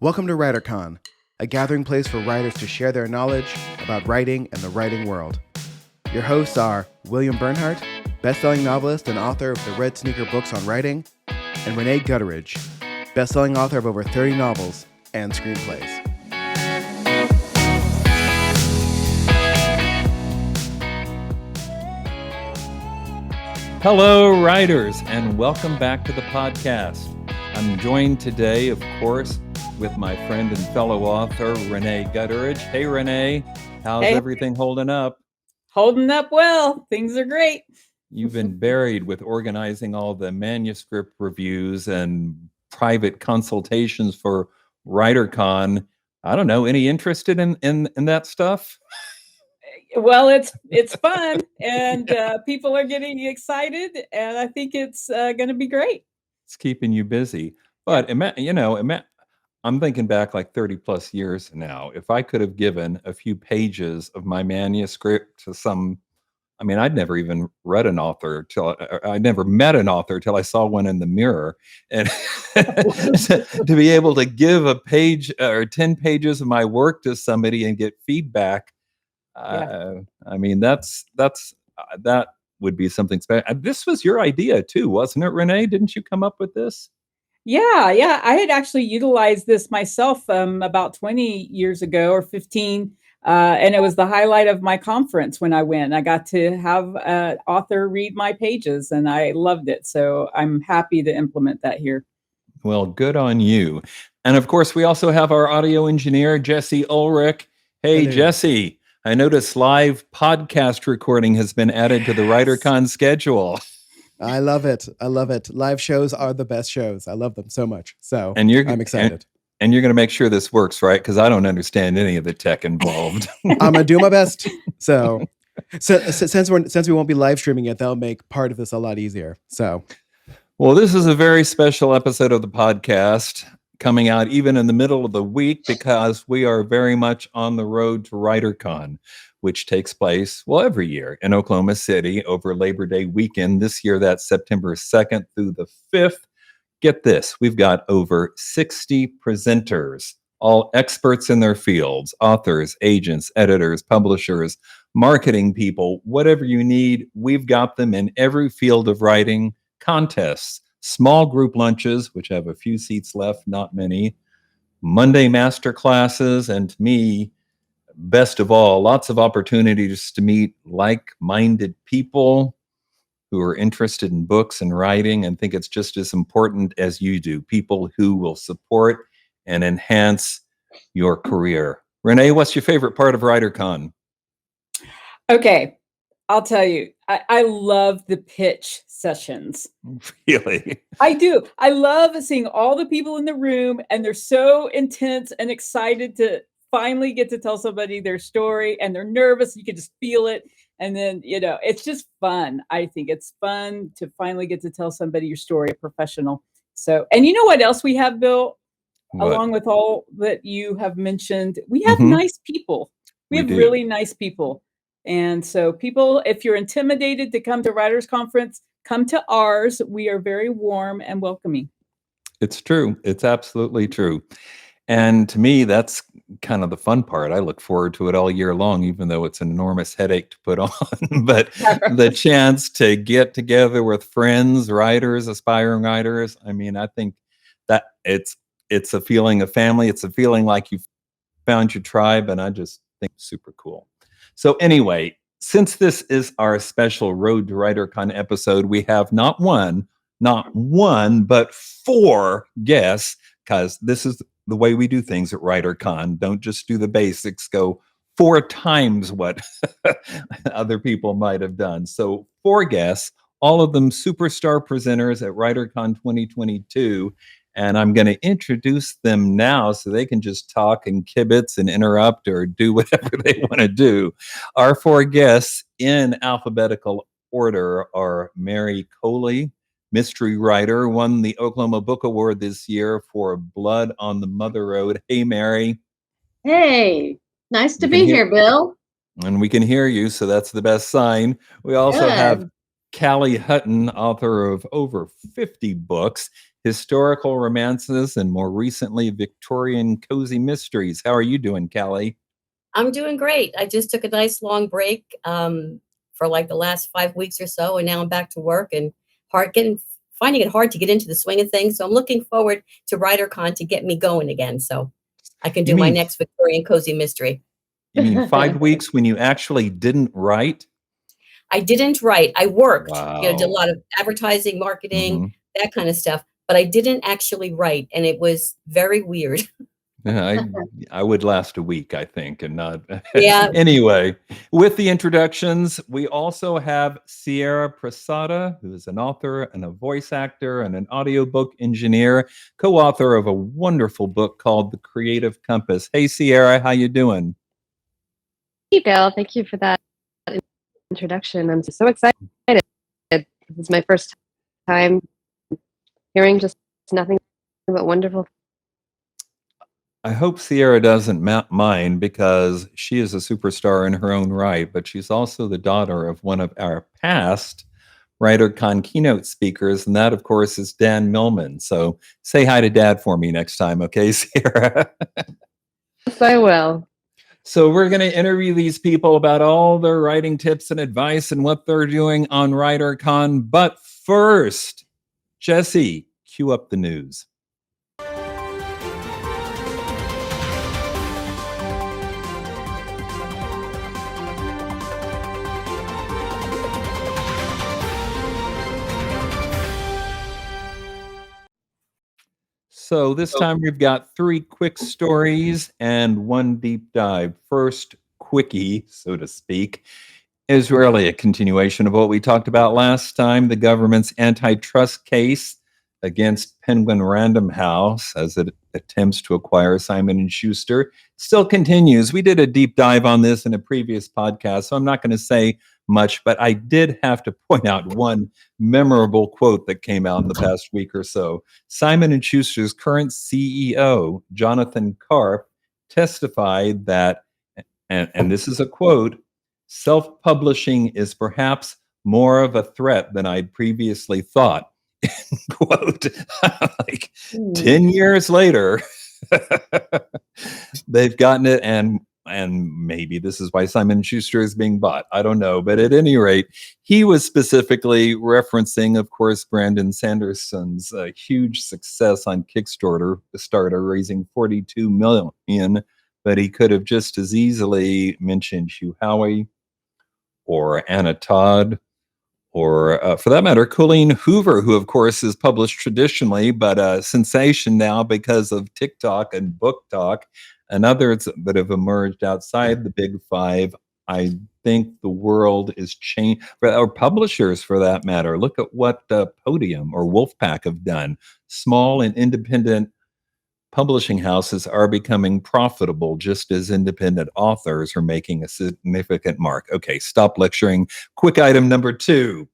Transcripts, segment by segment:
Welcome to Writercon, a gathering place for writers to share their knowledge about writing and the writing world. Your hosts are William Bernhardt, best-selling novelist and author of the Red Sneaker books on writing, and Renee Gutteridge, best-selling author of over 30 novels and screenplays. Hello, writers, and welcome back to the podcast. I'm joined today, of course, with my friend and fellow author, Renee Gutteridge. Hey, Renee, how's everything holding up? Holding up well. Things are great. You've been buried with organizing all the manuscript reviews and private consultations for Writercon. I don't know, any interested in that stuff? Well, it's fun, and people are getting excited, and I think it's going to be great. It's keeping you busy. But, I'm thinking back like 30 plus years now. If I could have given a few pages of my manuscript to I'd never even read an author I never met an author till I saw one in the mirror. And to be able to give a page or 10 pages of my work to somebody and get feedback, that would be something special. This was your idea too, wasn't it, Renee? Didn't you come up with this? Yeah. I had actually utilized this myself about 20 years ago or 15. And it was the highlight of my conference when I went. I got to have an author read my pages, and I loved it. So I'm happy to implement that here. Well, good on you. And of course, we also have our audio engineer, Jesse Ulrich. Hey, hello. Jesse, I noticed live podcast recording has been added to the Writercon schedule. I love it. Live shows are the best shows. I love them so much. So I'm excited. And you're going to make sure this works, right? Because I don't understand any of the tech involved. I'm going to do my best. So since we won't be live streaming it, that'll make part of this a lot easier. Well, this is a very special episode of the podcast coming out even in the middle of the week because we are very much on the road to Writercon, which takes place, every year in Oklahoma City over Labor Day weekend. This year, that's September 2nd through the 5th. Get this, we've got over 60 presenters, all experts in their fields, authors, agents, editors, publishers, marketing people, whatever you need, we've got them in every field of writing, contests, small group lunches, which have a few seats left, not many, Monday master classes, and to me, best of all, lots of opportunities to meet like-minded people who are interested in books and writing and think it's just as important as you do, people who will support and enhance your career. Renee, what's your favorite part of Writercon? Okay, I'll tell you. I love the pitch sessions. Really? I do. I love seeing all the people in the room, and they're so intense and excited to finally get to tell somebody their story, and they're nervous. You can just feel it. And then, it's just fun. I think it's fun to finally get to tell somebody your story, a professional. So, and you know what else we have, Bill? What? Along with all that you have mentioned, we have nice people. We have really nice people. And so people, if you're intimidated to come to Writers Conference, come to ours. We are very warm and welcoming. It's true. It's absolutely true. And to me, that's kind of the fun part. I look forward to it all year long, even though it's an enormous headache to put on. But the chance to get together with friends, writers, aspiring writers, I think that it's a feeling of family. It's a feeling like you've found your tribe, and I just think it's super cool. So anyway, since this is our special Road to Writercon episode, we have not one, but 4 guests, because this is the way we do things at Writercon. Don't just do the basics, go 4 times what other people might have done. So 4 guests, all of them superstar presenters at Writercon 2022. And I'm going to introduce them now so they can just talk and kibitz and interrupt or do whatever they want to do. Our 4 guests in alphabetical order are Mary Coley, mystery writer, won the Oklahoma Book Award this year for Blood on the Mother Road. Hey, Mary. Hey, nice to be here, Bill. And we can hear you, so that's the best sign. We also have Callie Hutton, author of over 50 books, historical romances, and more recently, Victorian cozy mysteries. How are you doing, Callie? I'm doing great. I just took a nice long break for like the last 5 weeks or so, and now I'm back to work and finding it hard to get into the swing of things. So I'm looking forward to Writercon to get me going again, so I can do my next Victorian cozy mystery. You mean 5 weeks when you actually didn't write? I didn't write. I worked, Wow. did a lot of advertising, marketing, that kind of stuff, but I didn't actually write, and it was very weird. I would last a week, I think, and not. Yeah. Anyway, with the introductions, we also have Sierra Prasada, who is an author and a voice actor and an audiobook engineer, co-author of a wonderful book called The Creative Compass. Hey, Sierra, how you doing? Hey, Bill. Thank you for that introduction. I'm so excited. This is my first time hearing just nothing but wonderful. I hope Sierra doesn't mind, because she is a superstar in her own right, but she's also the daughter of one of our past Writercon keynote speakers, and that, of course, is Dan Millman. So say hi to Dad for me next time, okay, Sierra? Yes, I will. So we're going to interview these people about all their writing tips and advice and what they're doing on Writercon. But first, Jesse, cue up the news. So this time we've got 3 quick stories and 1 deep dive. First, quickie, so to speak, is really a continuation of what we talked about last time. The government's antitrust case against Penguin Random House, as it attempts to acquire Simon & Schuster, still continues. We did a deep dive on this in a previous podcast, so I'm not going to say much, but I did have to point out one memorable quote that came out in the past week or so. Simon & Schuster's current CEO, Jonathan Karp, testified that, and this is a quote, "Self-publishing is perhaps more of a threat than I'd previously thought." Quote. Like 10 years later, they've gotten it, and maybe this is why Simon & Schuster is being bought. I don't know. But at any rate, he was specifically referencing, of course, Brandon Sanderson's huge success on Kickstarter, raising $42 million. But he could have just as easily mentioned Hugh Howey or Anna Todd, or for that matter, Colleen Hoover, who of course is published traditionally, but a sensation now because of TikTok and Book Talk and others that have emerged outside the big five. I think the world is changing, or publishers for that matter. Look at what Podium or Wolfpack have done. Small and independent publishing houses are becoming profitable, just as independent authors are making a significant mark. Okay, stop lecturing. Quick item number 2.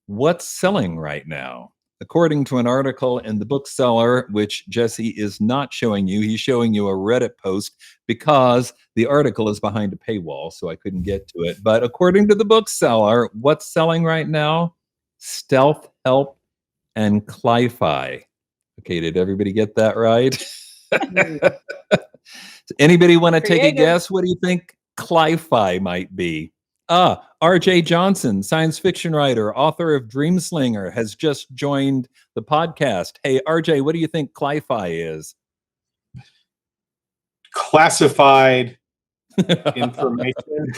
What's selling right now? According to an article in the Bookseller, which Jesse is not showing you, he's showing you a Reddit post because the article is behind a paywall, so I couldn't get to it. But according to the Bookseller, what's selling right now? Stealth Help and Cli-Fi. Okay, did everybody get that right? Anybody want to take a guess? What do you think Cli-Fi might be? R.J. Johnson, science fiction writer, author of Dreamslinger, has just joined the podcast. Hey, R.J., what do you think Cli-Fi is? Classified information.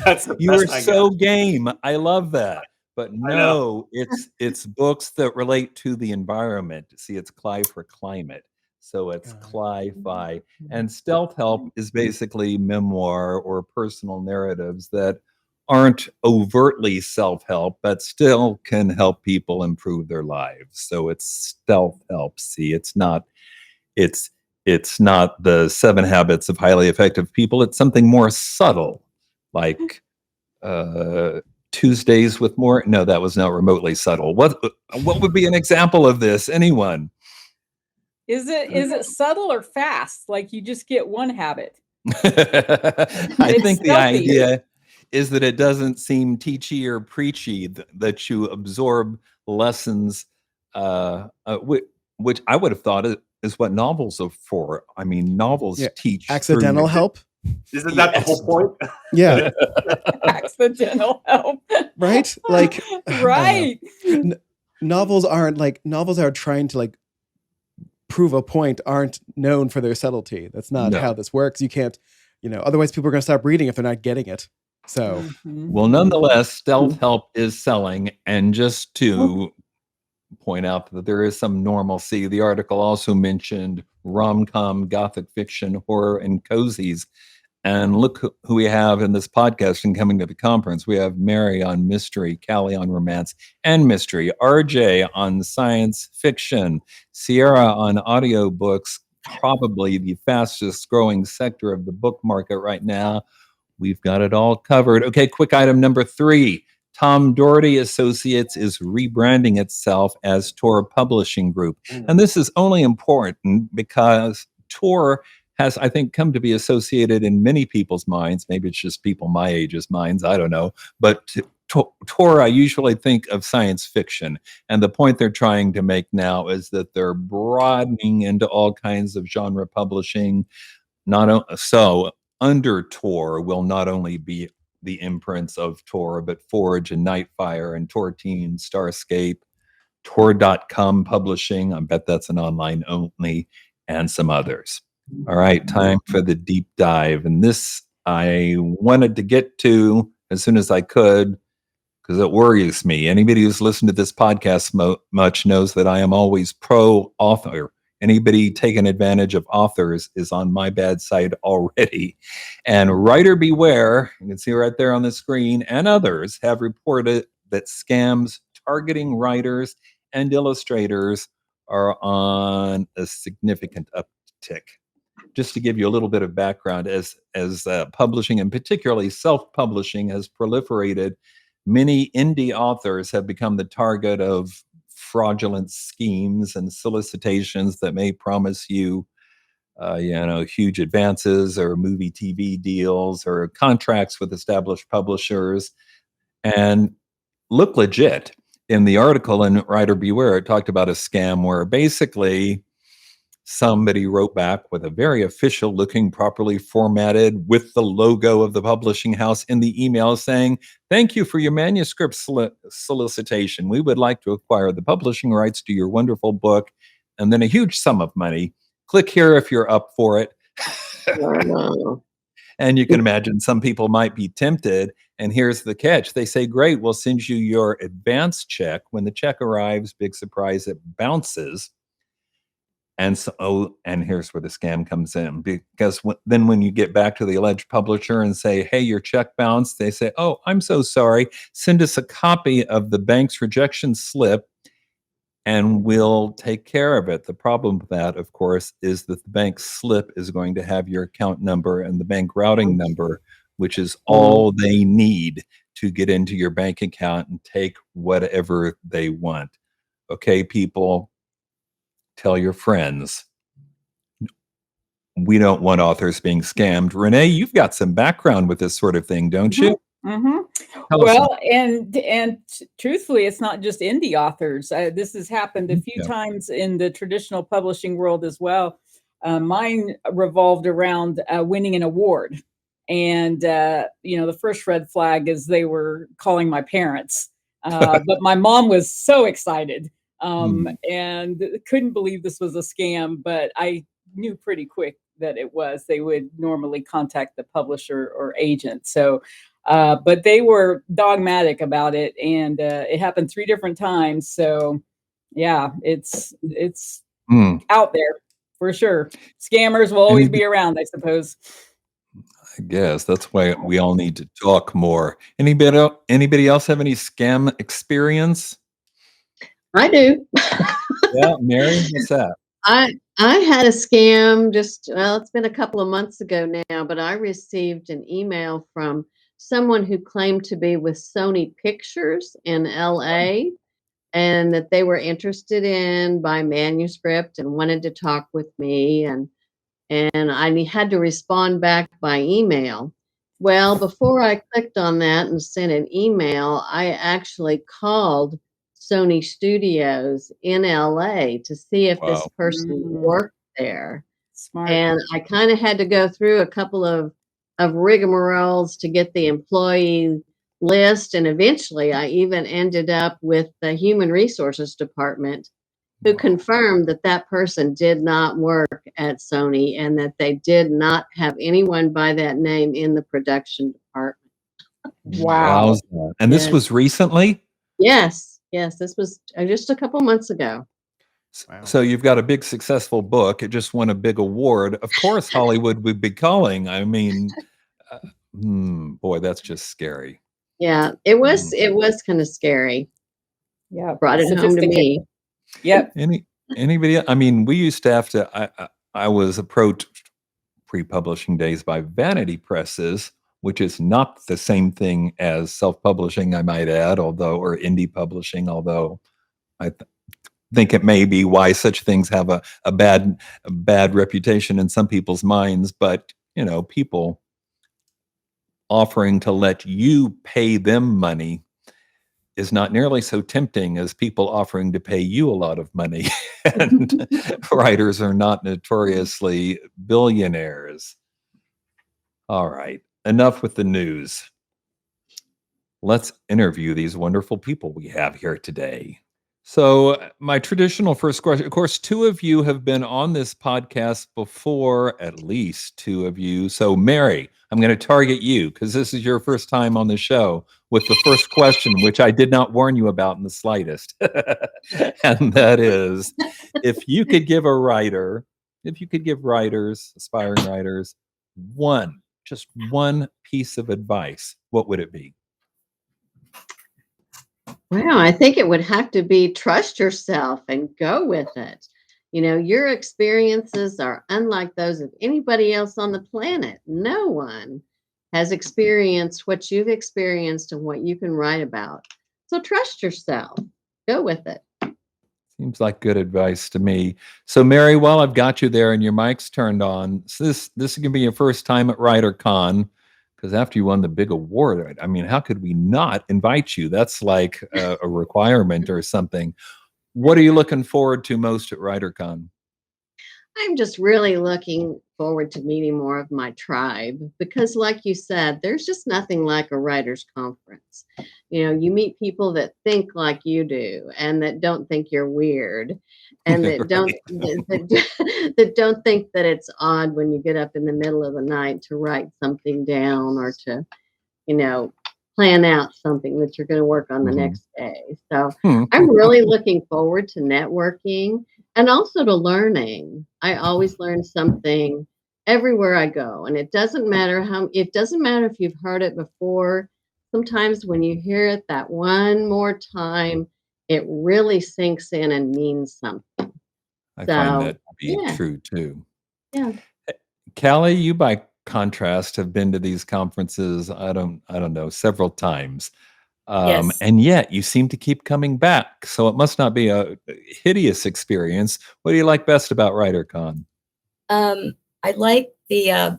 That's the You best are I so got. game. I love that. But no, it's books that relate to the environment. See, it's Cli for climate. So it's Cli-Fi. And Stealth Help is basically memoir or personal narratives that aren't overtly self-help, but still can help people improve their lives. So it's Stealth Help. See, it's not the 7 habits of highly effective people. It's something more subtle, like Tuesdays with more. No, that was not remotely subtle. What would be an example of this? Anyone? Is it subtle or fast? Like you just get one habit? I think the idea is that it doesn't seem teachy or preachy, that you absorb lessons which I would have thought is what novels are for. I mean, novels Yeah. teach Accidental through- help. Isn't that the Yes. whole point? Yeah. Accidental help. Right? Like, I don't know. right. Novels are trying to like prove a point, aren't known for their subtlety. That's not No. how this works. You can't, otherwise people are going to stop reading if they're not getting it. So Mhm. Well, nonetheless, stealth help is selling. And just to point out that there is some normalcy, the article also mentioned rom-com, gothic fiction, horror, and cozies. And look who we have in this podcast and coming to the conference. We have Mary on mystery, Callie on romance and mystery, RJ on science fiction, Sierra on audiobooks, probably the fastest growing sector of the book market right now. We've got it all covered. Okay, quick item number 3. Tom Doherty Associates is rebranding itself as Tor Publishing Group. And this is only important because Tor has, I think, come to be associated in many people's minds. Maybe it's just people my age's minds. I don't know. But Tor, I usually think of science fiction. And the point they're trying to make now is that they're broadening into all kinds of genre publishing. So under Tor will not only be the imprints of Tor, but Forge and Nightfire and Torteen, Starscape, Tor.com Publishing. I bet that's an online only, and some others. All right, time for the deep dive. And this I wanted to get to as soon as I could because it worries me. Anybody who's listened to this podcast much knows that I am always pro-author. Anybody taking advantage of authors is on my bad side already. And writer beware, you can see right there on the screen, and others have reported that scams targeting writers and illustrators are on a significant uptick. Just to give you a little bit of background, as publishing and particularly self-publishing has proliferated, many indie authors have become the target of fraudulent schemes and solicitations that may promise you, huge advances or movie TV deals or contracts with established publishers and look legit. In the article in Writer Beware, it talked about a scam where basically somebody wrote back with a very official looking, properly formatted with the logo of the publishing house in the email saying, "Thank you for your manuscript solicitation. We would like to acquire the publishing rights to your wonderful book," and then a huge sum of money. Click here if you're up for it. Wow. And you can imagine some people might be tempted. And here's the catch. They say, "Great, we'll send you your advance check." When the check arrives, big surprise, it bounces. And so, and here's where the scam comes in, because then when you get back to the alleged publisher and say, "Hey, your check bounced," they say, "Oh, I'm so sorry. Send us a copy of the bank's rejection slip and we'll take care of it." The problem with that, of course, is that the bank slip is going to have your account number and the bank routing number, which is all they need to get into your bank account and take whatever they want. Okay, people, tell your friends. We don't want authors being scammed. Renee, you've got some background with this sort of thing, don't you? Mm-hmm. Tell us Well, and truthfully, it's not just indie authors. This has happened a few times in the traditional publishing world as well. Mine revolved around winning an award, and the first red flag is they were calling my parents, but my mom was so excited and couldn't believe this was a scam. But I knew pretty quick that it was. They would normally contact the publisher or agent. So. But they were dogmatic about it, and it happened 3 different times. So, yeah, it's out there for sure. Scammers will always be around, I suppose. I guess that's why we all need to talk more. Anybody else have any scam experience? I do. Yeah, Mary, what's that? I had a scam it's been a couple of months ago now, but I received an email from someone who claimed to be with Sony Pictures in LA and that they were interested in my manuscript and wanted to talk with me and I had to respond back by email. Well, before I clicked on that and sent an email, I actually called Sony Studios in LA to see if this Wow. person worked there. Smart. And I kind of had to go through a couple of rigmaroles to get the employee list. And eventually I even ended up with the human resources department, who confirmed that that person did not work at Sony and that they did not have anyone by that name in the production department. Wow. Wowza. And this Yes. was recently? Yes, this was just a couple months ago. Wow. So you've got a big successful book. It just won a big award. Of course, Hollywood would be calling. I mean, boy, that's just scary. Yeah, it was kind of scary. Yeah. Brought it home to me. Yep. Anybody? I mean, we used to have to. I was approached pre-publishing days by vanity presses, which is not the same thing as self-publishing, I might add, or indie publishing, although I think it may be why such things have a bad reputation in some people's minds. But people offering to let you pay them money is not nearly so tempting as people offering to pay you a lot of money. And writers are not notoriously billionaires. All right, enough with the news. Let's interview these wonderful people we have here today. So my traditional first question, of course, two of you have been on this podcast before, at least two of you. So Mary, I'm going to target you because this is your first time on the show with the first question, which I did not warn you about in the slightest. And that is, if you could give writers, aspiring writers, just one piece of advice, what would it be? Wow, I think it would have to be trust yourself and go with it. Your experiences are unlike those of anybody else on the planet. No one has experienced what you've experienced and what you can write about. So trust yourself. Go with it. Seems like good advice to me. So Mary, while I've got you there and your mic's turned on, so this is going to be your first time at Writercon. Because after you won the big award, I mean, how could we not invite you? That's like a requirement or something. What are you looking forward to most at Writercon? I'm just really looking forward to meeting more of my tribe because, like you said, there's just nothing like a writers' conference. You meet people that think like you do and that don't think you're weird and that that don't think that it's odd when you get up in the middle of the night to write something down or to, plan out something that you're going to work on the next day. So I'm really looking forward to networking. And also to learning. I always learn something everywhere I go. And it doesn't matter if you've heard it before. Sometimes when you hear it that one more time, it really sinks in and means something. I find that to be true too. Yeah. Callie, you by contrast have been to these conferences, I don't know, several times. Yes. And yet you seem to keep coming back. So it must not be a hideous experience. What do you like best about Writercon? I like the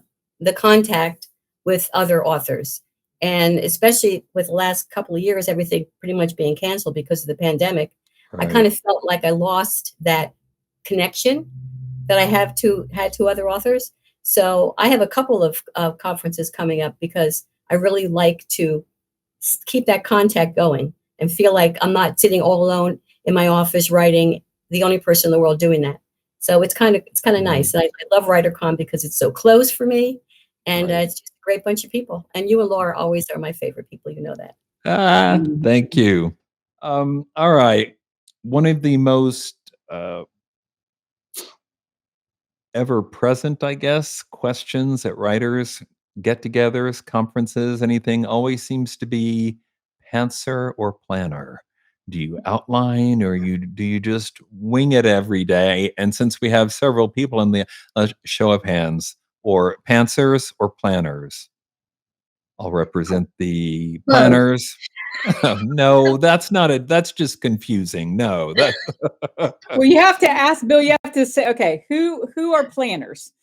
contact with other authors, and especially with the last couple of years, everything pretty much being canceled because of the pandemic. Right. I kind of felt like I lost that connection that I had to other authors. So I have a couple of conferences coming up because I really like to keep that contact going and feel like I'm not sitting all alone in my office writing, the only person in the world doing that. So it's kind of nice. I love Writercon because it's so close for me, and it's just a great bunch of people. And you and Laura always are my favorite people. You know that. Thank you. All right. One of the most ever present, I guess, questions at writers get-togethers, conferences, anything always seems to be pantser or planner. Do you outline or do you just wing it every day? And since we have several people in the show of hands, or pantsers or planners? I'll represent the planners. No, that's not it. That's just confusing. No, that. Well, you have to ask Bill. You have to say, okay, who are planners?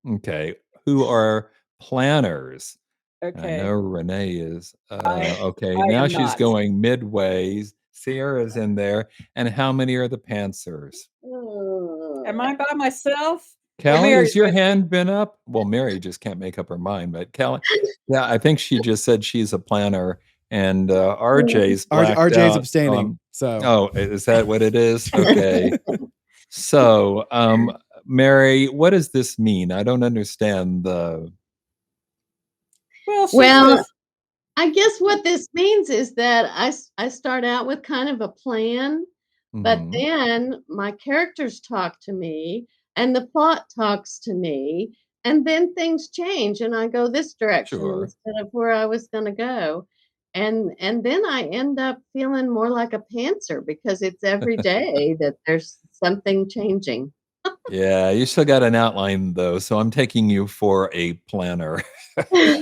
Okay, who are planners? Okay, I know Renee is. Okay, I now am she's not. going midway. Sierra's in there. And how many are the Pantsers? Am I by myself? Callie, Mary's has your with me. hand been up? Well, Mary just can't make up her mind, but Callie, yeah, I think she just said she's a planner, and RJ's blacked RJ's out. abstaining. So Oh, is that what it is? Okay. So, Mary, what does this mean? I don't understand the. Well, she Well, says, I guess what this means is that I start out with kind of a plan, but Mhm. then my characters talk to me and the plot talks to me, and then things change and I go this direction Sure. instead of where I was going to go. And then I end up feeling more like a pantser because it's every day that there's something changing. Yeah, you still got an outline though, so I'm taking you for a planner.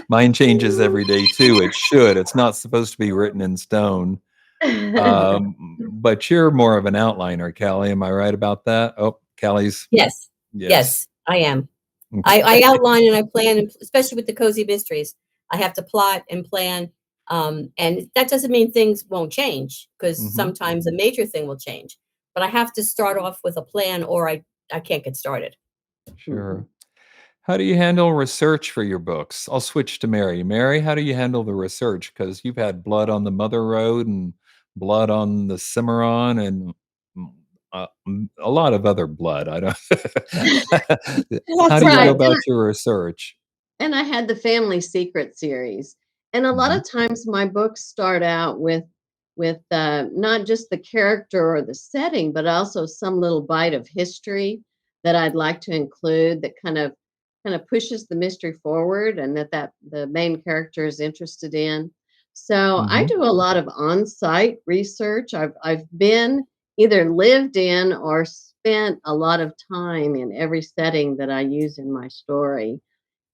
Mine changes every day too. It should. It's not supposed to be written in stone. But you're more of an outliner, Callie. Am I right about that? Oh, Callie's Yes, yes. yes, I am. Okay. I outline and I plan, and especially with the cozy mysteries. I have to plot and plan, and that doesn't mean things won't change because Mhm. sometimes a major thing will change. But I have to start off with a plan, or I can't get started. Sure. How do you handle research for your books? I'll switch to Mary. Mary, how do you handle the research? Because you've had blood on the Mother Road and blood on the Cimarron and a lot of other blood. I don't. How Lots do of you go Right. about your research? And I had the Family Secret series. And a lot Mhm. of times my books start out with not just the character or the setting, but also some little bite of history that I'd like to include that kind of pushes the mystery forward and that the main character is interested in. So I Mhm. do a lot of on-site research. I've been either lived in or spent a lot of time in every setting that I use in my story.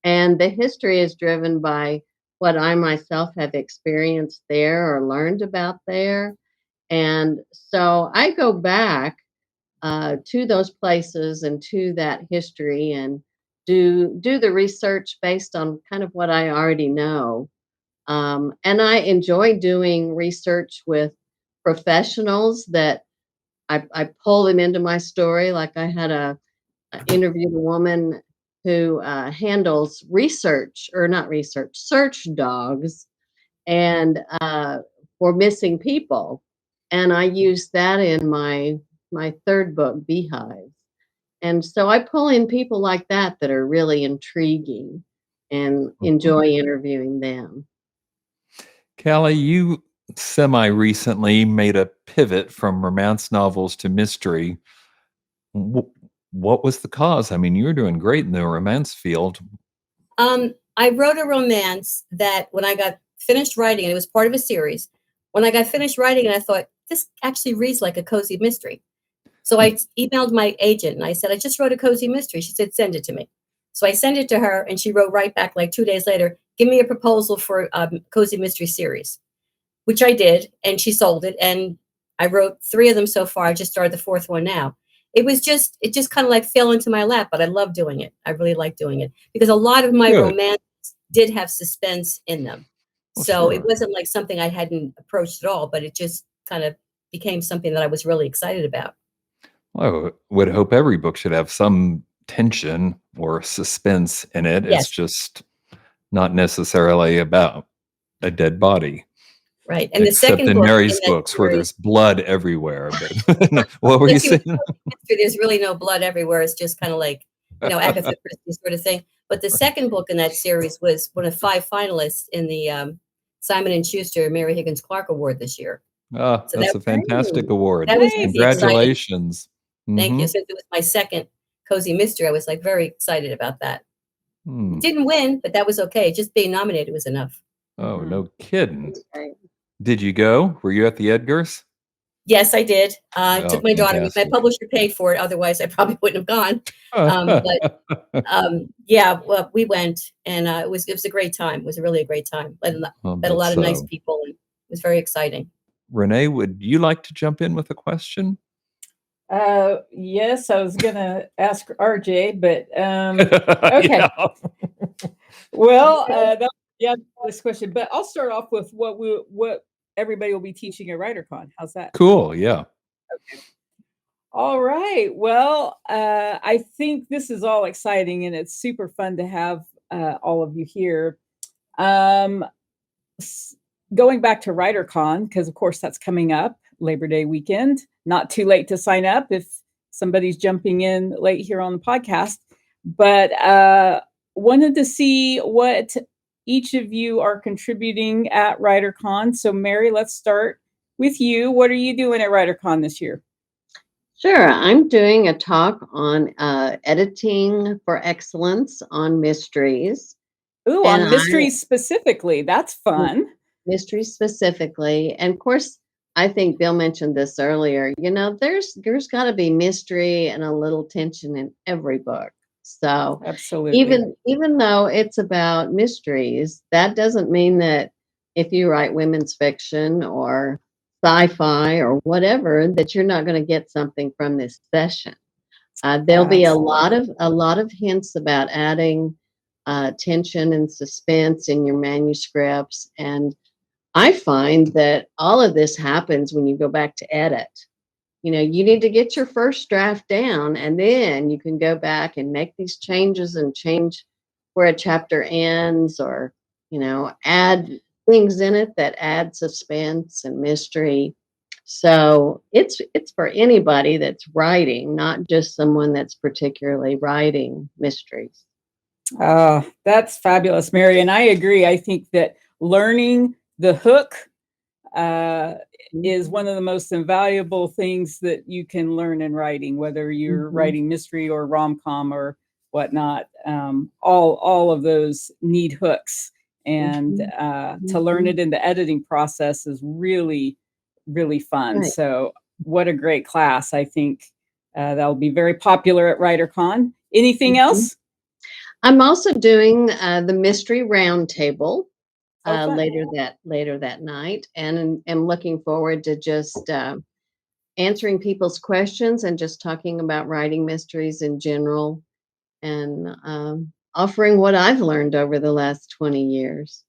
And the history is driven by what I myself have experienced there or learned about there. And so I go back to those places and to that history and do the research based on kind of what I already know. And I enjoy doing research with professionals that I pull them into my story. Like I had interviewed a woman who handles research or not research, search dogs and for missing people. And I use that in my third book, Beehives. And so I pull in people like that are really intriguing and Mhm. enjoy interviewing them. Callie, you semi recently made a pivot from romance novels to mystery. Wh- What was the cause? I mean, you were doing great in the romance field. I wrote a romance that when I got finished writing, and it was part of a series. When I got finished writing, and I thought this actually reads like a cozy mystery. So I emailed my agent and I said, I just wrote a cozy mystery. She said, send it to me. So I sent it to her, and she wrote right back like 2 days later, give me a proposal for a cozy mystery series, which I did, and she sold it. And I wrote 3 of them so far. I just started the 4th one now. It just kind of like fell into my lap, but I love doing it. I really like doing it because a lot of my Good. romance did have suspense in them. Well, So it sure. wasn't like something I hadn't approached at all, but it just kind of became something that I was really excited about. Well, I would hope every book should have some tension or suspense in it. It's Yes, just not necessarily about a dead body, right. And the except second in book in Mary's that books where series, there's blood everywhere. But what were yeah, you see, with saying? cozy mystery, there's really no blood everywhere. It's just kind of like, Agatha Christie sort of thing. But the second book in that series was one of 5 finalists in the Simon and Schuster Mary Higgins Clark Award this year. Ah, So that's a fantastic award. that was Nice. pretty exciting. Congratulations. Thank you. Mhm. Since it was my second cozy mystery, I was like very excited about that. Hmm. Didn't win, but that was okay. Just being nominated was enough. Oh, Mhm. no kidding. Right. Did you go? Were you at the Edgars? Yes, I did. Oh, Took my daughter. My fantastic. publisher paid for it. Otherwise, I probably wouldn't have gone. Yeah, well, we went, and it was a great time. It was really a great time. I'll Met a bet lot of nice so. people, and it was very exciting. Renee, would you like to jump in with a question? Yes, I was gonna ask RJ, but okay. Yeah. Well, yeah, this question, but I'll start off with what everybody will be teaching at Writercon. How's that? Cool. Yeah. All right. Well, I think this is all exciting, and it's super fun to have all of you here. Going back to Writercon, because of course that's coming up Labor Day weekend. Not too late to sign up if somebody's jumping in late here on the podcast. But wanted to see what each of you are contributing at Writercon. So Mary, let's start with you. What are you doing at Writercon this year? Sure. I'm doing a talk on editing for excellence on mysteries. Ooh, on mysteries specifically. That's fun. Mysteries specifically. And of course, I think Bill mentioned this earlier. You know, there's got to be mystery and a little tension in every book. So absolutely, even though it's about mysteries, that doesn't mean that if you write women's fiction or sci-fi or whatever, that you're not going to get something from this session. There'll be a lot of hints about adding tension and suspense in your manuscripts. And I find that all of this happens when you go back to edit. You know, you need to get your first draft down, and then you can go back and make these changes and change where a chapter ends, or, you know, add things in it that add suspense and mystery. So it's for anybody that's writing, not just someone that's particularly writing mysteries. Oh, that's fabulous, Mary. And I agree. I think that learning the hook is one of the most invaluable things that you can learn in writing, whether you're writing mystery or rom-com or whatnot. All of those need hooks. And to learn it in the editing process is really, really fun. Right. So what a great class. I think that'll be very popular at Writercon. Anything else? I'm also doing the mystery roundtable later that night, and am looking forward to just answering people's questions and just talking about writing mysteries in general, and offering what I've learned over the last 20 years.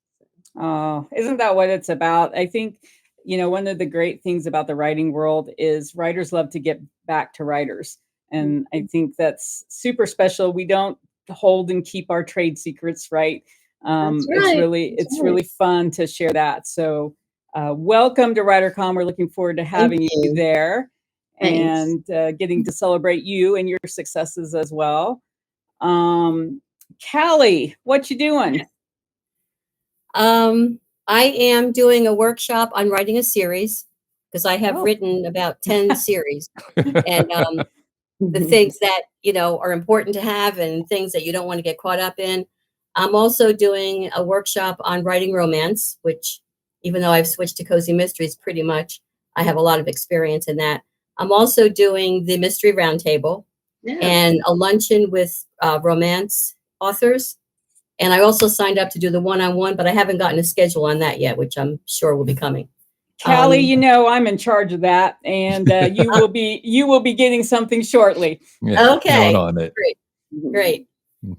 Oh, isn't that what it's about? I think, you know, one of the great things about the writing world is writers love to get back to writers. And I think that's super special. We don't hold and keep our trade secrets, right? It's really fun to share that. So welcome to Writercon. We're looking forward to having you there. Thanks. And getting to celebrate you and your successes as well. Callie, what you doing? I am doing a workshop on writing a series, because I have written about 10 series, and the things that, you know, are important to have and things that you don't want to get caught up in. I'm also doing a workshop on writing romance, which, even though I've switched to cozy mysteries pretty much, I have a lot of experience in that. I'm also doing the mystery roundtable and a luncheon with romance authors. And I also signed up to do the one-on-one, but I haven't gotten a schedule on that yet, which I'm sure will be coming. Callie, you know, I'm in charge of that, and you will be getting something shortly. Yeah, okay, on it. Great.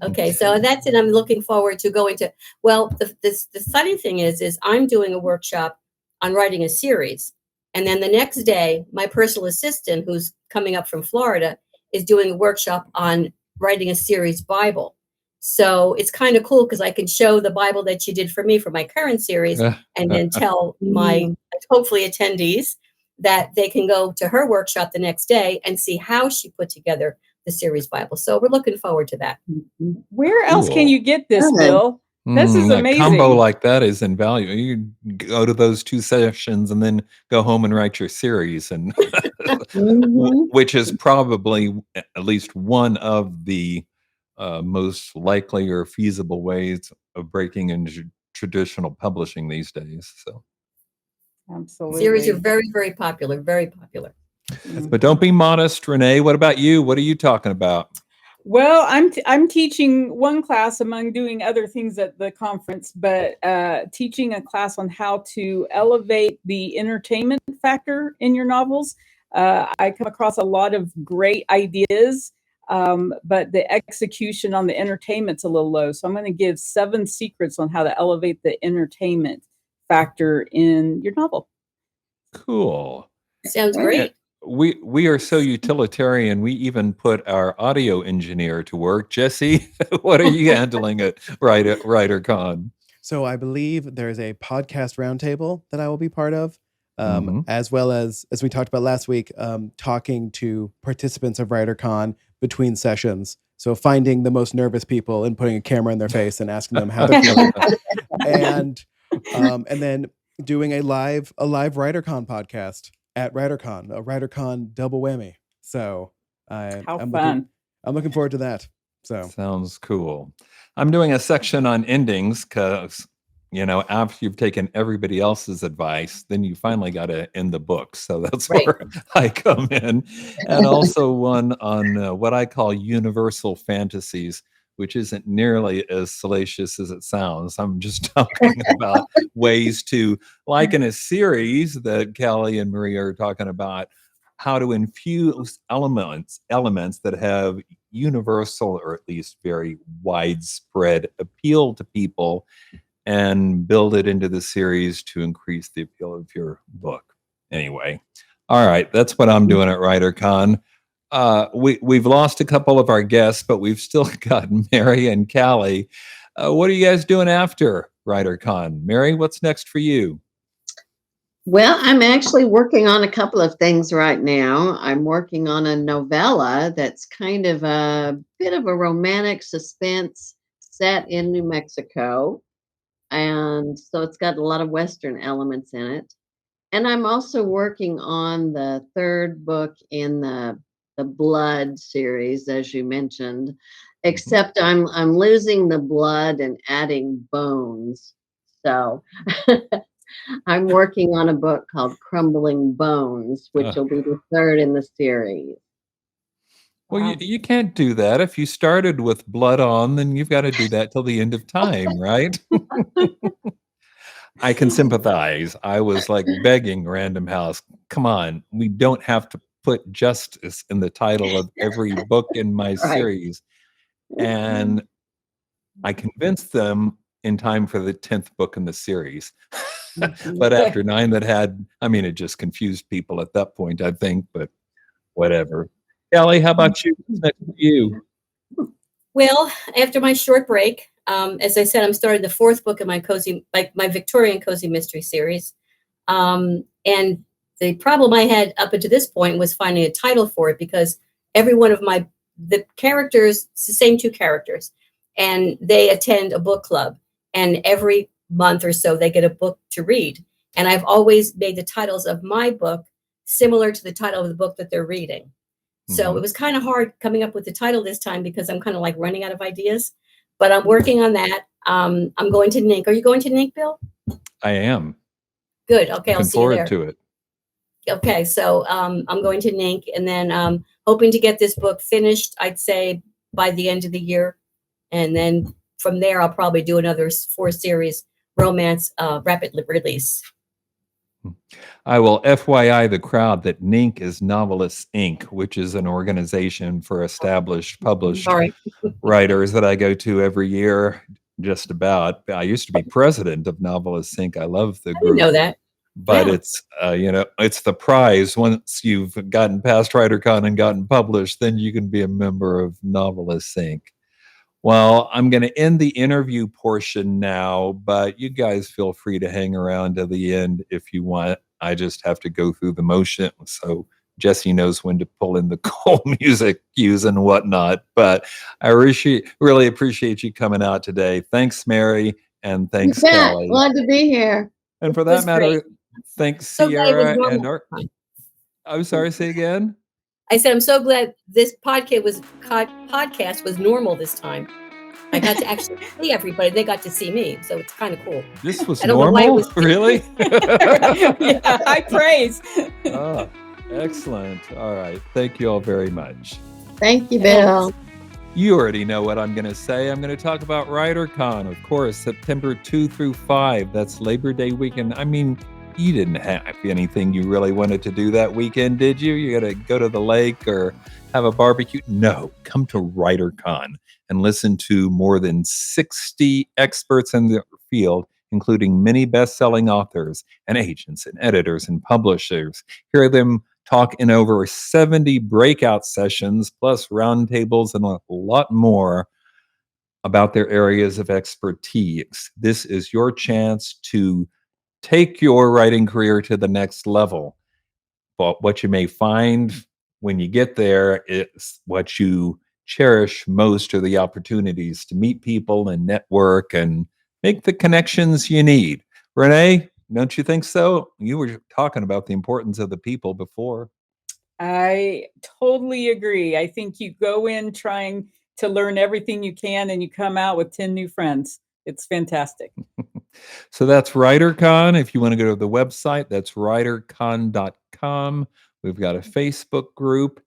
Okay, so that's it. I'm looking forward to going to. Well, the funny thing is I'm doing a workshop on writing a series, and then the next day, my personal assistant, who's coming up from Florida, is doing a workshop on writing a series Bible. So it's kind of cool because I can show the Bible that she did for me for my current series, and then tell my hopefully attendees that they can go to her workshop the next day and see how she put together the series Bible. So we're looking forward to that. Where else can you get this, Bill? This is amazing. A combo like that is invaluable. You go to those 2 sessions and then go home and write your series, and which is probably at least one of the most likely or feasible ways of breaking into traditional publishing these days. So, absolutely, series are very, very popular. Very popular. But don't be modest, Renee. What about you? What are you talking about? Well, I'm teaching one class among doing other things at the conference, but teaching a class on how to elevate the entertainment factor in your novels. I come across a lot of great ideas, but the execution on the entertainment's a little low. So I'm going to give 7 secrets on how to elevate the entertainment factor in your novel. Cool. Sounds And great. we are so utilitarian. We even put our audio engineer to work. Jesse, what are you handling at WriterCon? So I believe there's a podcast roundtable that I will be part of, Mhm. as well as we talked about last week, talking to participants of WriterCon between sessions. So finding the most nervous people and putting a camera in their face and asking them how they're feeling, and then doing a live WriterCon podcast at WriterCon, a WriterCon double whammy. So How I'm fun. looking forward to that. So Sounds cool. I'm doing a section on endings because, after you've taken everybody else's advice, then you finally got to end the book. So that's Right. where I come in. And also one on what I call universal fantasies, which isn't nearly as salacious as it sounds. I'm just talking about ways to, like in a series that Callie and Maria are talking about, how to infuse elements that have universal or at least very widespread appeal to people and build it into the series to increase the appeal of your book. Anyway, all right, that's what I'm doing at WriterCon. We've lost a couple of our guests, but we've still got Mary and Callie. What are you guys doing after WriterCon? Mary, what's next for you? Well, I'm actually working on a couple of things right now. I'm working on a novella that's kind of a bit of a romantic suspense set in New Mexico. And so it's got a lot of Western elements in it. And I'm also working on the third book in the Blood series, as you mentioned, except I'm losing the blood and adding bones. So I'm working on a book called Crumbling Bones, which will be the third in the series. Well, Wow. you can't do that. If you started with blood on, then you've got to do that till the end of time, right? I can sympathize. I was like begging Random House, come on, we don't have to put justice in the title of every book in my Right. series. And I convinced them in time for the 10th book in the series. But after 9 it just confused people at that point, I think, but whatever. Kelly, how about you? What's next for you? Well, after my short break, as I said, I'm starting the fourth book of my my Victorian cozy mystery series. And the problem I had up until this point was finding a title for it, because every one of the characters, it's the same two characters, and they attend a book club, and every month or so they get a book to read. And I've always made the titles of my book similar to the title of the book that they're reading. So it was kind of hard coming up with the title this time, because I'm kind of like running out of ideas, but I'm working on that. I'm going to NINC. Are you going to NINC, Bill? I am. Good. Okay, I'll Looking see you forward there. to it. Okay, so I'm going to NINC, and then hoping to get this book finished, I'd say, by the end of the year. And then from there, I'll probably do another 4-series romance rapid release. I will FYI the crowd that NINC is Novelists Inc., which is an organization for established published All right. writers that I go to every year, just about. I used to be president of Novelists Inc. I love the I didn't group. know that. But Yeah. it's, it's the prize. Once you've gotten past WriterCon and gotten published, then you can be a member of Novelists Inc. Well, I'm going to end the interview portion now, but you guys feel free to hang around to the end if you want. I just have to go through the motion, so Jesse knows when to pull in the cool music cues and whatnot. But I really appreciate you coming out today. Thanks, Mary, and thanks, You bet. Kelly. Glad to be here. And for It was that matter, great. thanks, So glad it was Sierra and normal. I'm sorry, say again? I said, I'm so glad this podcast was normal this time. I got to actually see everybody. They got to see me. So it's kind of cool. This was I don't know why it normal? was- Really? Yeah, high praise. Ah, excellent. All right. Thank you all very much. Thank you, Bill. You already know what I'm going to say. I'm going to talk about WriterCon, of course, September 2 through 5. That's Labor Day weekend. I mean, you didn't have anything you really wanted to do that weekend, did you? You got to go to the lake or have a barbecue? No, come to WriterCon and listen to more than 60 experts in the field including many best-selling authors and agents and editors and publishers. Hear them talk in over 70 breakout sessions, plus roundtables and a lot more about their areas of expertise. This is your chance to take your writing career to the next level. But what you may find when you get there is what you cherish most are the opportunities to meet people and network and make the connections you need. Renee, don't you think so? You were talking about the importance of the people before. I totally agree. I think you go in trying to learn everything you can and you come out with 10 new friends. It's fantastic. So that's Writercon. If you want to go to the website, that's writercon.com. We've got a Facebook group.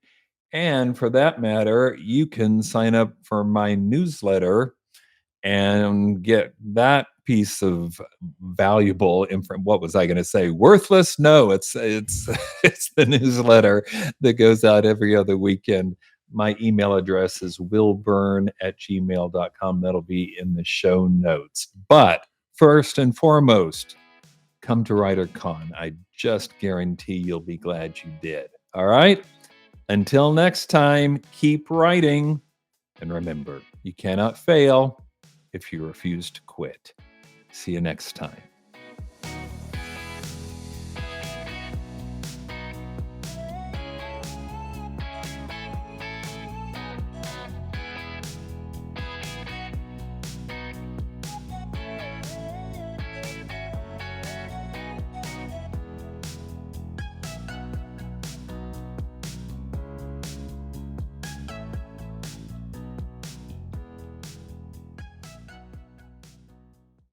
And for that matter, you can sign up for my newsletter and get that piece of valuable information. What was I going to say? Worthless? No, it's it's the newsletter that goes out every other weekend. My email address is willburn@gmail.com. That'll be in the show notes. But first and foremost, come to WriterCon. I just guarantee you'll be glad you did. All right? Until next time, keep writing. And remember, you cannot fail if you refuse to quit. See you next time.